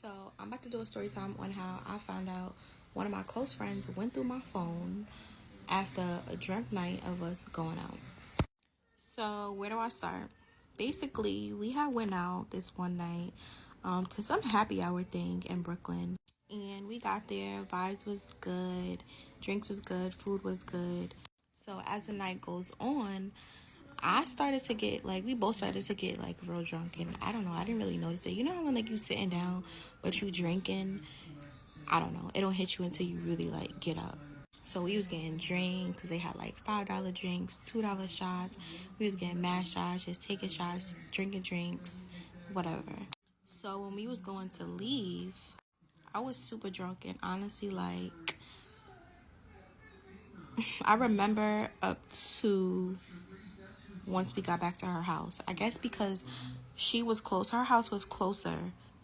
So I'm about to do a story time on how I found out one of my close friends went through my phone after a drunk night of us going out. So where do I start? Basically, we had went out this one night to some happy hour thing in Brooklyn. And we got there, vibes was good, drinks was good, food was good. So as the night goes on, I started to get like we both started to get like real drunk, and I don't know, I didn't really notice it. You know how when like you sitting down but you drinking, I don't know, it don't hit you until you really like get up. So we was getting drinks because they had like $5 drinks, $2 shots. We was getting mad shots, just taking shots, drinking drinks, whatever. So when we was going to leave, I was super drunk, and honestly, like I remember up to once we got back to her house. I guess because she was close, her house was closer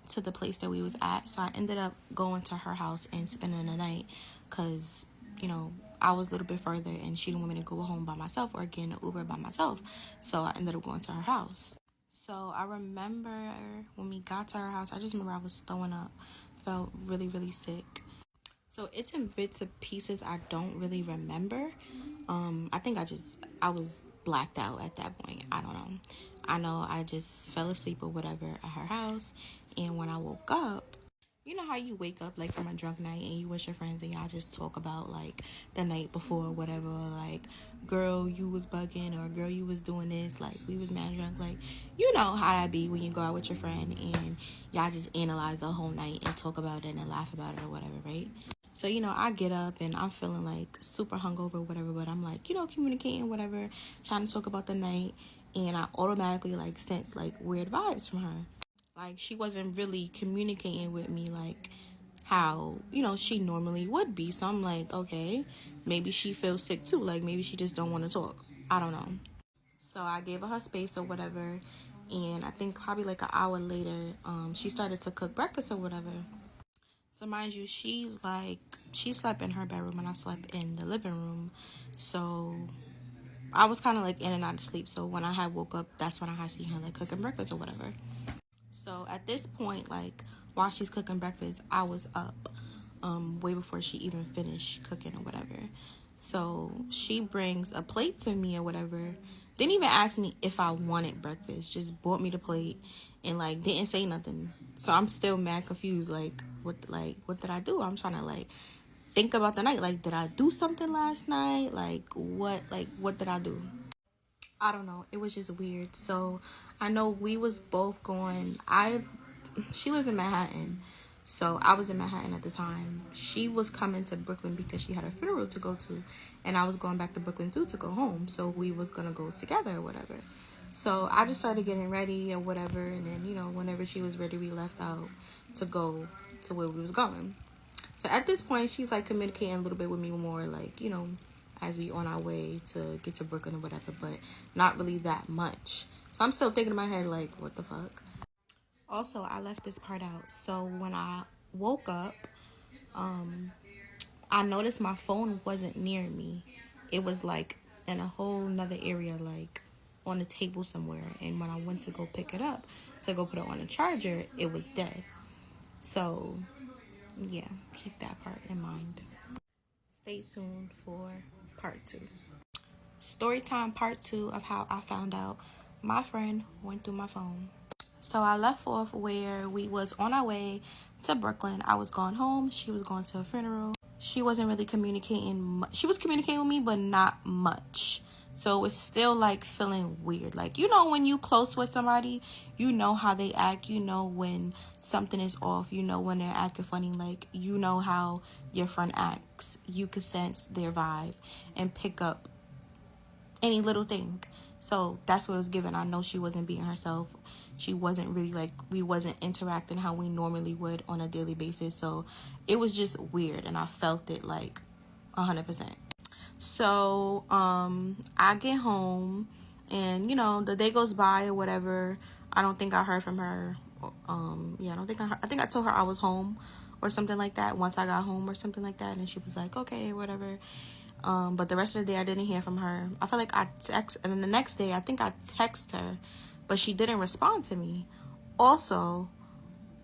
to the place that we was at, so I ended up going to her house and spending the night because, you know, I was a little bit further and she didn't want me to go home by myself or get an Uber by myself, so I ended up going to her house. So I remember when we got to her house, I just remember I was throwing up, felt really, really sick. So it's in bits and pieces I don't really remember. I think I was blacked out at that point. I don't know. I know I just fell asleep or whatever at her house, and when I woke up, you know how you wake up like from a drunk night and you with your friends and y'all just talk about like the night before or whatever, like girl you was bugging or girl you was doing this, like we was mad drunk, like you know how that be when you go out with your friend and y'all just analyze the whole night and talk about it and laugh about it or whatever, right? So, you know, I get up and I'm feeling like super hungover or whatever, but I'm like, you know, communicating, whatever, trying to talk about the night. And I automatically like sense like weird vibes from her. Like she wasn't really communicating with me like how, you know, she normally would be. So I'm like, okay, maybe she feels sick too. Like maybe she just don't want to talk. I don't know. So I gave her space or whatever. And I think probably like an hour later, she started to cook breakfast or whatever. So mind you, she slept in her bedroom and I slept in the living room. So I was kind of like in and out of sleep. So when I had woke up, that's when I had seen her like cooking breakfast or whatever. So at this point, like while she's cooking breakfast, I was up way before she even finished cooking or whatever. So she brings a plate to me or whatever. Didn't even ask me if I wanted breakfast. Just brought me the plate and like didn't say nothing. So I'm still mad confused. What did I do? I'm trying to like think about the night. Like, did I do something last night? What did I do? I don't know. It was just weird. So I know we was both going. She lives in Manhattan, so I was in Manhattan at the time. She was coming to Brooklyn because she had a funeral to go to, and I was going back to Brooklyn too to go home. So we was gonna go together or whatever. So I just started getting ready or whatever, and then you know whenever she was ready, we left out to go to where we was going. So at this point, she's like communicating a little bit with me more, like you know, as we on our way to get to Brooklyn or whatever, but not really that much. So I'm still thinking in my head like, what the fuck? Also, I left this part out. So when I woke up, I noticed my phone wasn't near me. It was like in a whole nother area, like on the table somewhere. And when I went to go pick it up to go put it on a charger, it was dead. So yeah, keep that part in mind. Stay tuned for part 2. Storytime part 2 of how I found out my friend went through my phone. So I left off where we was on our way to Brooklyn. I was going home. She was going to a funeral. She wasn't really communicating. She was communicating with me, but not much. So it's still like feeling weird. Like, you know, when you close with somebody, you know how they act. You know when something is off. You know when they're acting funny. Like, you know how your friend acts. You could sense their vibe and pick up any little thing. So that's what it was given. I know she wasn't being herself. She wasn't really like, we wasn't interacting how we normally would on a daily basis. So it was just weird, and I felt it like 100%. So I get home, and you know the day goes by or whatever. I don't think I heard from her. I don't think I heard. I think I told her I was home or something like that once I got home or something like that, and she was like, okay, whatever. But the rest of the day I didn't hear from her. I felt like I text, and then the next day I think I text her, but she didn't respond to me. Also,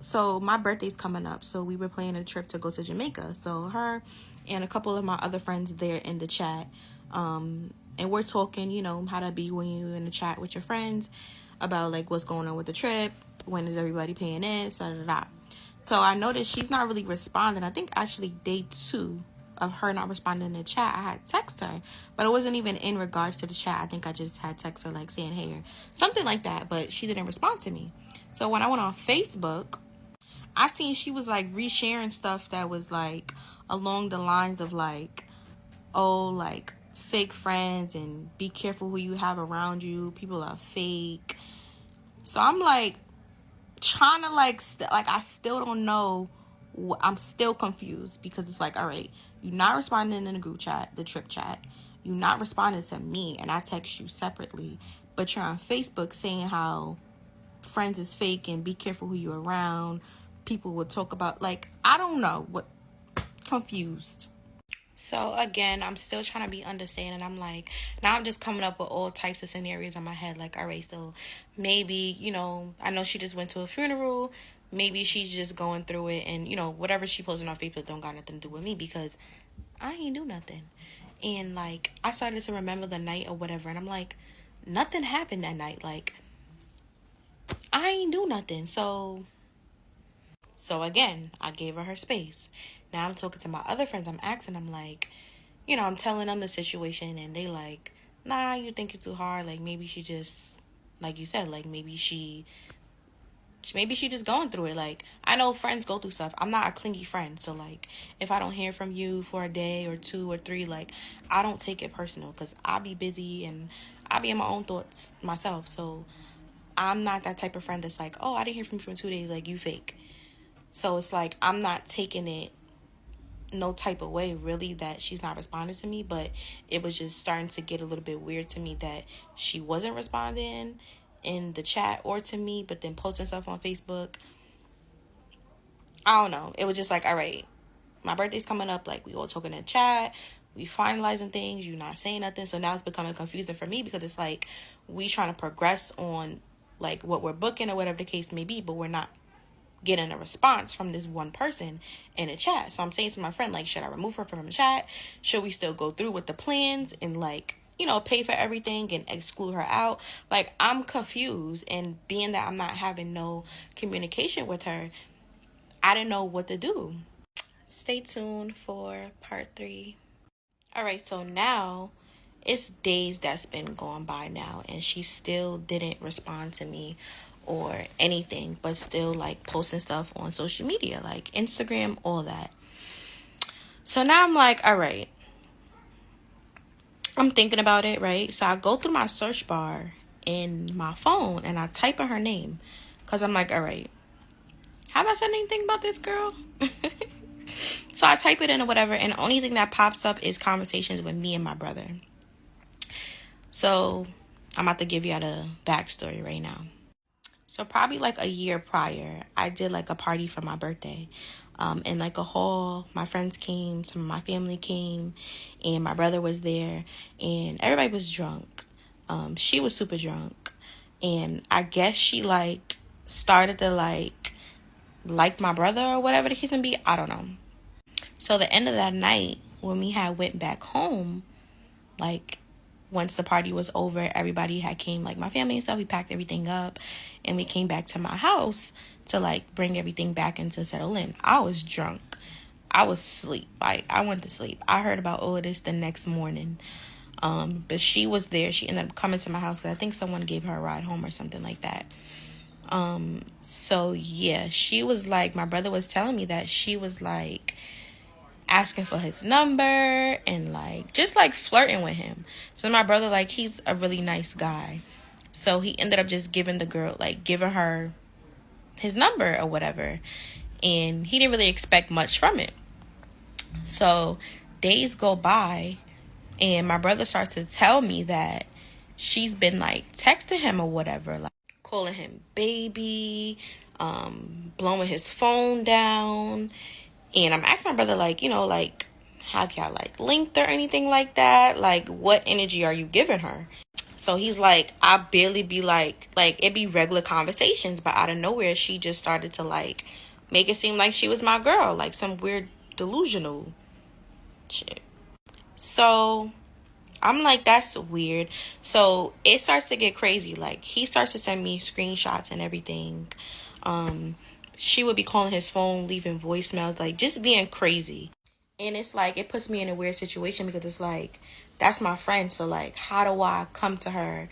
So my birthday's coming up, so we were planning a trip to go to Jamaica. So her and a couple of my other friends there in the chat, and we're talking, how to be when you in the chat with your friends about like what's going on with the trip, when is everybody paying in, so I noticed she's not really responding. I think actually day 2 of her not responding in the chat, I had text her, but it wasn't even in regards to the chat. I think I just had text her like saying hey or something like that, but she didn't respond to me. So when I went on Facebook, I seen she was like resharing stuff that was like along the lines of like, oh, like fake friends and be careful who you have around you. People are fake. So I'm like trying to like I still don't know. I'm still confused because it's like, all right, you're not responding in the group chat, the trip chat. You're not responding to me, and I text you separately. But you're on Facebook saying how friends is fake and be careful who you're around. People will talk about, like, I don't know what. Confused. So again, I'm still trying to be understanding. I'm like, now I'm just coming up with all types of scenarios in my head. Like, all right, so maybe, I know she just went to a funeral. Maybe she's just going through it, and whatever she posting on Facebook don't got nothing to do with me because I ain't do nothing. And like, I started to remember the night or whatever, and I'm like, nothing happened that night. Like, I ain't do nothing. So again, I gave her space. Now I'm talking to my other friends. I'm asking them like, I'm telling them the situation, and they like, nah, you think it's too hard. Like maybe she just, like you said, like maybe she just going through it. Like I know friends go through stuff. I'm not a clingy friend, so like if I don't hear from you for a day or 2 or 3, like I don't take it personal because I be busy and I be in my own thoughts myself. So I'm not that type of friend that's like, oh, I didn't hear from you for 2 days. Like you fake. So it's like I'm not taking it no type of way really that she's not responding to me, but it was just starting to get a little bit weird to me that she wasn't responding in the chat or to me, but then posting stuff on Facebook. I don't know. It was just like, all right, my birthday's coming up. Like we all talking in the chat, we finalizing things. You not saying nothing, so now it's becoming confusing for me because it's like we trying to progress on like what we're booking or whatever the case may be, but we're not getting a response from this one person in a chat. So I'm saying to my friend, like, should I remove her from the chat? Should we still go through with the plans and like, pay for everything and exclude her out? Like, I'm confused, and being that I'm not having no communication with her, I didn't know what to do. Stay tuned for part 3. All right, so now it's days that's been gone by now, and she still didn't respond to me or anything, but still like posting stuff on social media, like Instagram, all that. So now I'm like, all right, I'm thinking about it, right? So I go through my search bar in my phone and I type in her name because I'm like, all right, have I said anything about this girl? So I type it in or whatever, and the only thing that pops up is conversations with me and my brother. So I'm about to give you the backstory right now. So probably like a year prior, I did like a party for my birthday. In like a hall, my friends came, some of my family came, and my brother was there, and everybody was drunk. She was super drunk, and I guess she like started to like my brother or whatever the case may be. I don't know. So the end of that night, when we had went back home, like once the party was over, everybody had came, like my family and stuff. We packed everything up and we came back to my house to like bring everything back and to settle in. I was drunk. I was asleep. Like I went to sleep. I heard about all of this the next morning. But she was there. She ended up coming to my house because I think someone gave her a ride home or something like that. So yeah, she was like, my brother was telling me that she was like asking for his number and like just like flirting with him. So my brother, like, he's a really nice guy, so he ended up just giving the girl, like giving her his number or whatever, and he didn't really expect much from it. So days go by and my brother starts to tell me that she's been like texting him or whatever, like calling him baby, blowing his phone down. And I'm asking my brother, like, have y'all like linked or anything like that? Like, what energy are you giving her? So he's like, I barely be like it be regular conversations, but out of nowhere, she just started to like make it seem like she was my girl, like some weird delusional shit. So I'm like, that's weird. So it starts to get crazy. Like, he starts to send me screenshots and everything. Um, she would be calling his phone, leaving voicemails, like just being crazy. And it's like, it puts me in a weird situation because it's like, that's my friend. So like, how do I come to her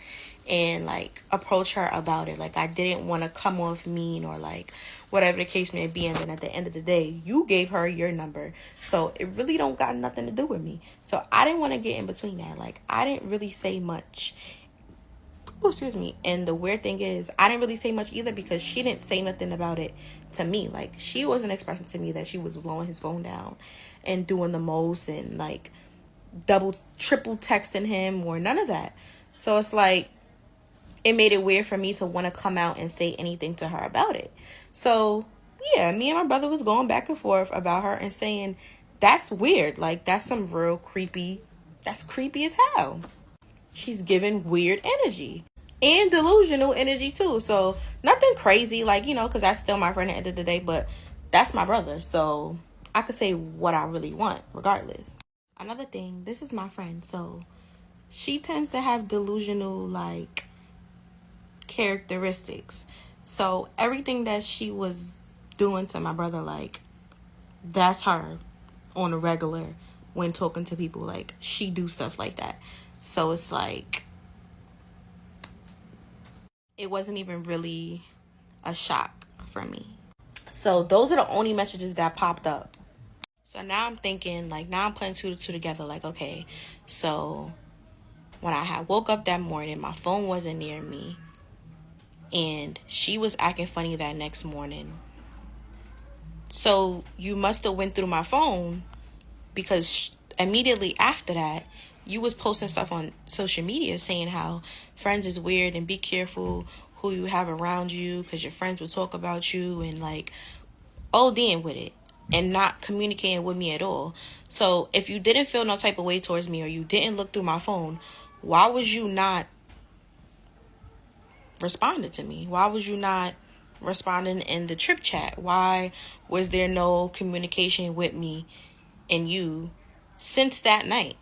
and like approach her about it? Like, I didn't want to come off mean or like whatever the case may be. And then at the end of the day, you gave her your number. So it really don't got nothing to do with me. So I didn't want to get in between that. Like, I didn't really say much. Oh, excuse me. And the weird thing is, I didn't really say much either because she didn't say nothing about it to me. Like, she wasn't expressing to me that she was blowing his phone down and doing the most and like double, triple texting him or none of that. So it's like, it made it weird for me to want to come out and say anything to her about it. So yeah, me and my brother was going back and forth about her and saying, that's weird. Like, that's some real creepy, that's creepy as hell. She's giving weird energy and delusional energy too. So nothing crazy, like, because that's still my friend at the end of the day, but that's my brother. So I could say what I really want regardless. Another thing, this is my friend. So she tends to have delusional, like, characteristics. So everything that she was doing to my brother, like, that's her on a regular when talking to people. Like, she do stuff like that. So it's like, it wasn't even really a shock for me. So those are the only messages that popped up. So now I'm thinking, like, now I'm putting two to two together. Like, okay, so when I had woke up that morning, my phone wasn't near me, and she was acting funny that next morning. So you must have went through my phone because immediately after that, you was posting stuff on social media saying how friends is weird and be careful who you have around you because your friends will talk about you and like ODing with it and not communicating with me at all. So if you didn't feel no type of way towards me or you didn't look through my phone, why was you not responding to me? Why was you not responding in the trip chat? Why was there no communication with me and you since that night?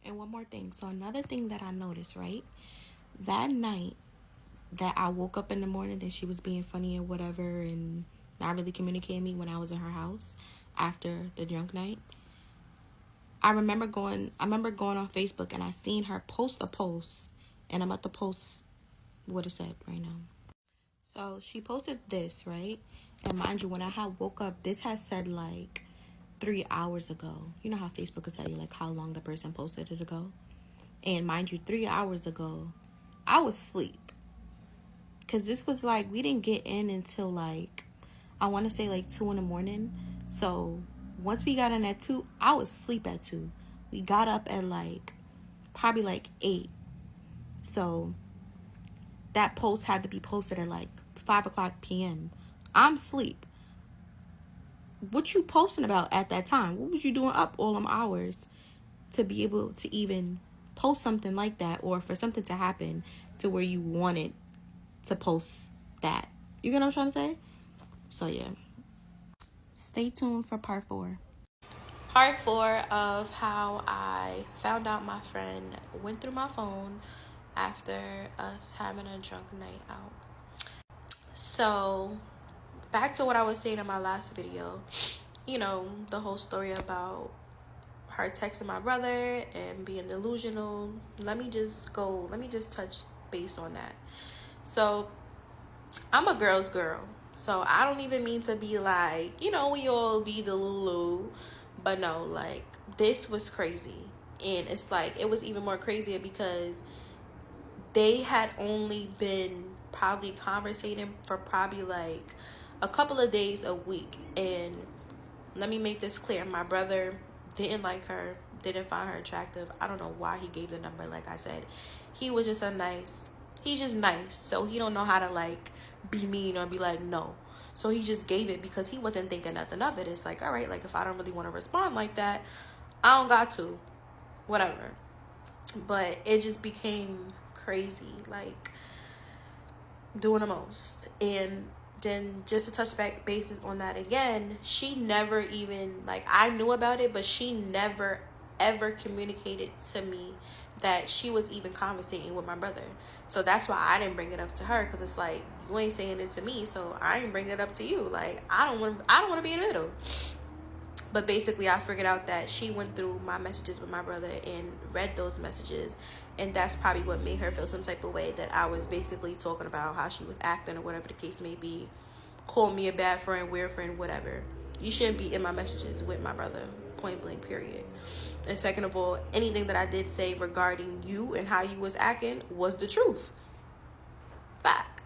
And one more thing. So another thing that I noticed, right? That night that I woke up in the morning and she was being funny or whatever and not really communicating me when I was in her house after the drunk night. I remember going on Facebook and I seen her post a post, and I'm at the post what it said right now. So she posted this, right? And mind you, when I had woke up, this had said like 3 hours ago. You know how Facebook will tell you like how long the person posted it ago? And mind you, 3 hours ago, I was asleep. Because this was like, we didn't get in until like, I want to say like 2 in the morning. So once we got in at 2, I was asleep at 2. We got up at like, probably like 8. So that post had to be posted at like 5 o'clock p.m. I'm asleep. What you posting about at that time? What was you doing up all them hours to be able to even post something like that, or for something to happen to where you wanted to post that? You get what I'm trying to say? So yeah, stay tuned for part 4. Part 4 of how I found out my friend went through my phone after us having a drunk night out. So back to what I was saying in my last video, the whole story about her texting my brother and being delusional. Let me just touch base on that. So I'm a girl's girl. So I don't even mean to be like, we all be the Lulu. But no, like, this was crazy. And it's like, it was even more crazier because they had only been probably conversating for probably like a couple of days a week. And let me make this clear. My brother didn't like her, didn't find her attractive. I don't know why he gave the number. Like I said, he was just he's just nice. So he don't know how to like be mean or be like, no. So he just gave it because he wasn't thinking nothing of it. It's like, all right, like if I don't really want to respond like that, I don't got to. Whatever. But it just became crazy, like doing the most. And then just to touch back bases on that again, she never even, like, I knew about it, but she never ever communicated to me that she was even conversating with my brother. So that's why I didn't bring it up to her, because it's like, you ain't saying it to me, so I ain't bringing it up to you. Like, I don't want to be in the middle. But basically, I figured out that she went through my messages with my brother and read those messages. And that's probably what made her feel some type of way, that I was basically talking about how she was acting or whatever the case may be. Call me a bad friend, weird friend, whatever. You shouldn't be in my messages with my brother, point blank, period. And second of all, anything that I did say regarding you and how you was acting was the truth. Fact.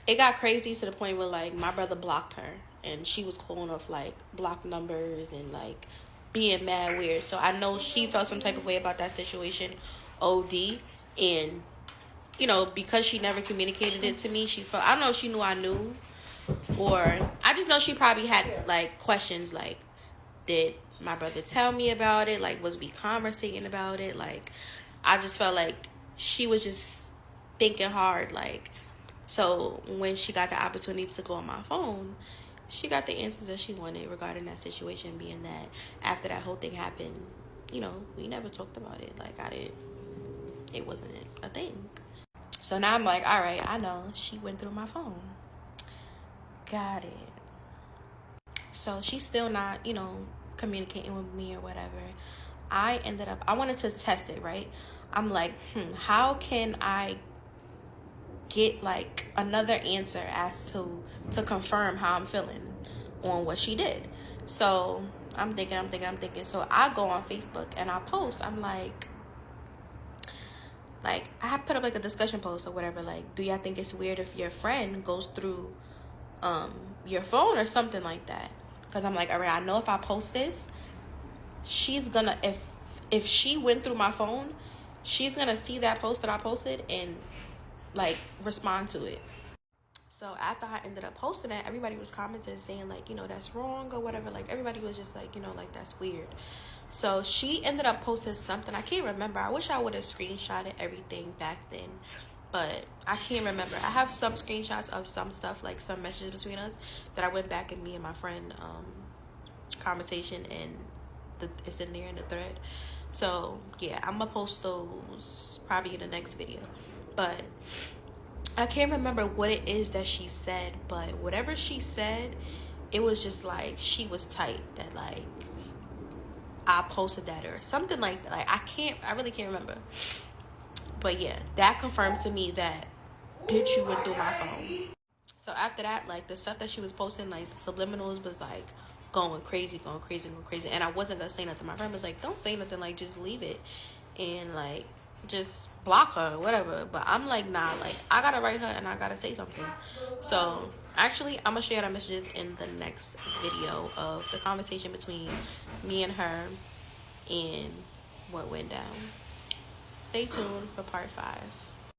It got crazy to the point where, like, my brother blocked her, and she was calling off, like, block numbers and, like, being mad weird. So I know she felt some type of way about that situation, OD. And, you know, because she never communicated it to me, she felt, I don't know if she knew I knew, or I just know she probably had, like, questions, like, did my brother tell me about it? Like, was we conversating about it? Like, I just felt like she was just thinking hard, like. So when she got the opportunity to go on my phone, she got the answers that she wanted regarding that situation, being that after that whole thing happened, you know, we never talked about it. Like, it wasn't a thing. So now I'm like, all right, I know she went through my phone. Got it. So she's still not, you know, communicating with me or whatever. I wanted to test it, right? I'm like, how can I get, like, another answer as to confirm how I'm feeling on what she did? So I'm thinking. So I go on Facebook and I post. I'm like I have put up, like, a discussion post or whatever. Like, do y'all think it's weird if your friend goes through your phone or something like that? Because I'm like, all right, I know if I post this, she's gonna, if she went through my phone, she's gonna see that post that I posted and, like, respond to it. So after I ended up posting that, everybody was commenting saying, like, you know, that's wrong or whatever. Like, everybody was just like, you know, like, that's weird. So she ended up posting something. I can't remember. I wish I would have screenshotted everything back then, but I can't remember. I have some screenshots of some stuff, like some messages between us that I went back and me and my friend conversation, and it's in there in the thread. So yeah, I'm gonna post those probably in the next video. But I can't remember what it is that she said, but whatever she said, it was just like she was tight that, like, I posted that or something like that. Like, I really can't remember. But yeah, that confirmed to me that, bitch, you went through my phone. So after that, like, the stuff that she was posting, like, the subliminals was, like, going crazy. And I wasn't gonna say nothing. My friend was like, don't say nothing, like, just leave it and, like, just block her, whatever. But I'm like, nah, like, I gotta write her and I gotta say something. So actually, I'm gonna share the messages in the next video of the conversation between me and her and what went down. Stay tuned for part 5.